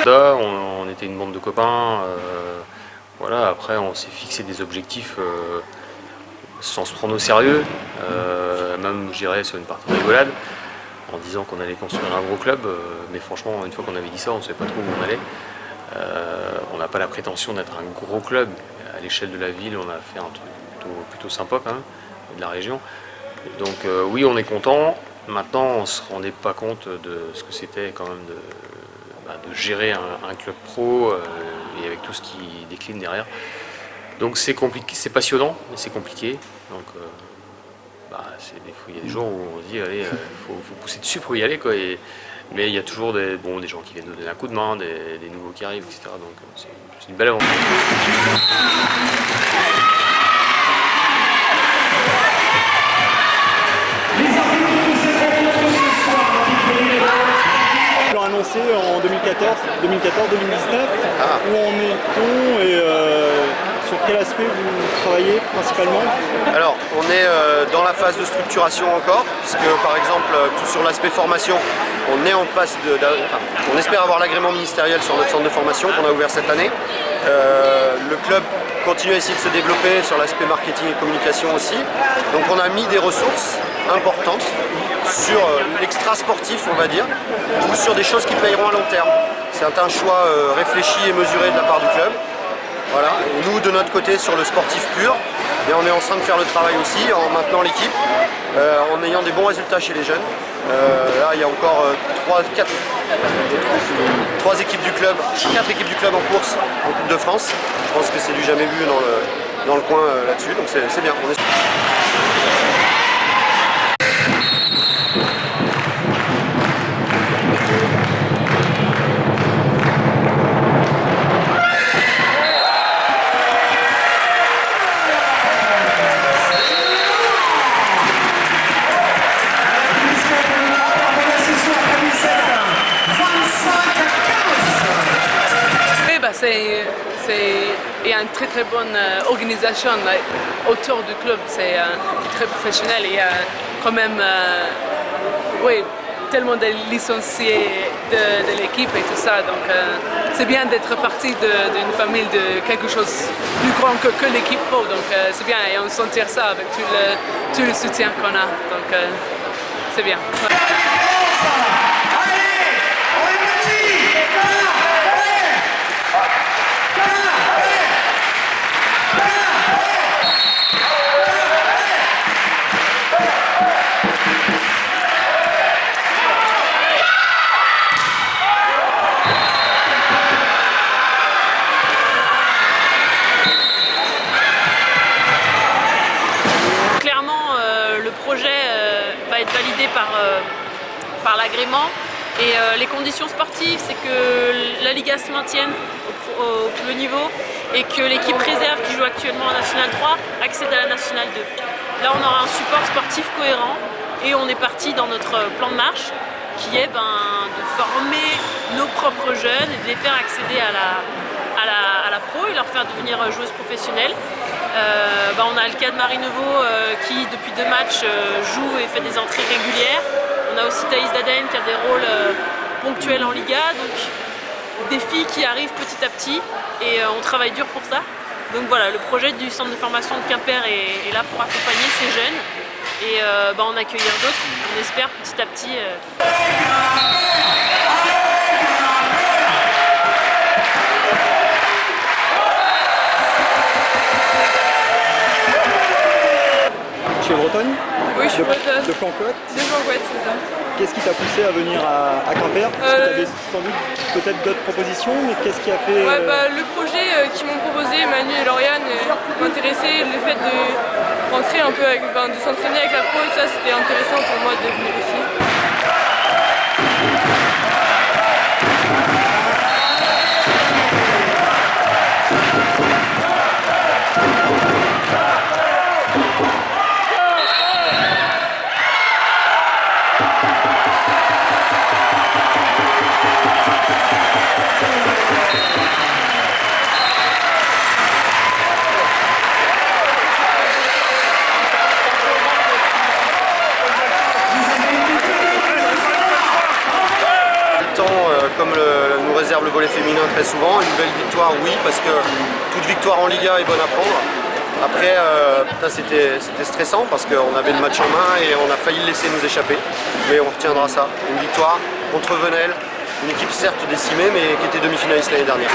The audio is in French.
résultats, on était une bande de copains. Voilà, après on s'est fixé des objectifs sans se prendre au sérieux, même je dirais sur une partie de rigolade, en disant qu'on allait construire un gros club, mais franchement une fois qu'on avait dit ça on ne savait pas trop où on allait. On n'a pas la prétention d'être un gros club. À l'échelle de la ville on a fait un truc plutôt sympa quand même, de la région. Donc oui on est content. Maintenant on ne se rendait pas compte de ce que c'était quand même de gérer un club pro et avec tout ce qui décline derrière. Donc c'est compliqué, c'est passionnant, mais c'est compliqué. Donc il y a des jours où on se dit allez, faut pousser dessus pour y aller quoi. Mais il y a toujours des gens qui viennent nous donner un coup de main, des nouveaux qui arrivent, etc. Donc c'est une belle aventure. Annoncé en 2014-2019, où en est-on et sur quel aspect vous travaillez principalement? Alors on est dans la phase de structuration encore, puisque par exemple sur l'aspect formation, on est en passe on espère avoir l'agrément ministériel sur notre centre de formation qu'on a ouvert cette année. Le club continue à essayer de se développer sur l'aspect marketing et communication aussi. Donc on a mis des ressources importantes sur l'extra sportif on va dire, ou sur des choses qui payeront à long terme. C'est un choix réfléchi et mesuré de la part du club. Voilà. Et nous de notre côté sur le sportif pur, et on est en train de faire le travail aussi en maintenant l'équipe, en ayant des bons résultats chez les jeunes. Là il y a encore 4 équipes du club en course en Coupe de France. Je pense que c'est du jamais vu dans le coin là-dessus, donc c'est bien. Il y a une très bonne organisation autour du club, c'est très professionnel. Il y a quand même tellement de licenciés de l'équipe et tout ça, donc c'est bien d'être partie d'une famille de quelque chose de plus grand que l'équipe pro, donc c'est bien et on sentir ça avec tout le soutien qu'on a, donc c'est bien. Ouais. Être validé par l'agrément et les conditions sportives, c'est que la Liga se maintienne au plus haut niveau et que l'équipe réserve qui joue actuellement en National 3 accède à la National 2. Là on aura un support sportif cohérent et on est parti dans notre plan de marche qui est de former nos propres jeunes et de les faire accéder à la pro et leur faire devenir joueuses professionnelles. On a le cas de Marie Neveu qui depuis 2 matchs joue et fait des entrées régulières. On a aussi Thaïs Daden qui a des rôles ponctuels en Liga, donc des filles qui arrivent petit à petit et on travaille dur pour ça. Donc voilà, le projet du centre de formation de Quimper est là pour accompagner ces jeunes et en accueillir d'autres, on espère petit à petit. Tu es bretonne? Oui, je suis bretonne. De Plancoët? De Plancoët, c'est ça. Qu'est-ce qui t'a poussé à venir à Quimper? Parce que tu avais sans doute peut-être d'autres propositions, mais qu'est-ce qui a fait... Le projet qu'ils m'ont proposé, Manu et Lauriane, m'intéressait. Le fait de rentrer un peu, de s'entraîner avec la pro, ça c'était intéressant pour moi de venir ici. préserve le volley féminin très souvent. Une belle victoire, oui, parce que toute victoire en Liga est bonne à prendre. Après, c'était stressant parce qu'on avait le match en main et on a failli le laisser nous échapper. Mais on retiendra ça. Une victoire contre Venelle, une équipe certes décimée mais qui était demi-finaliste l'année dernière.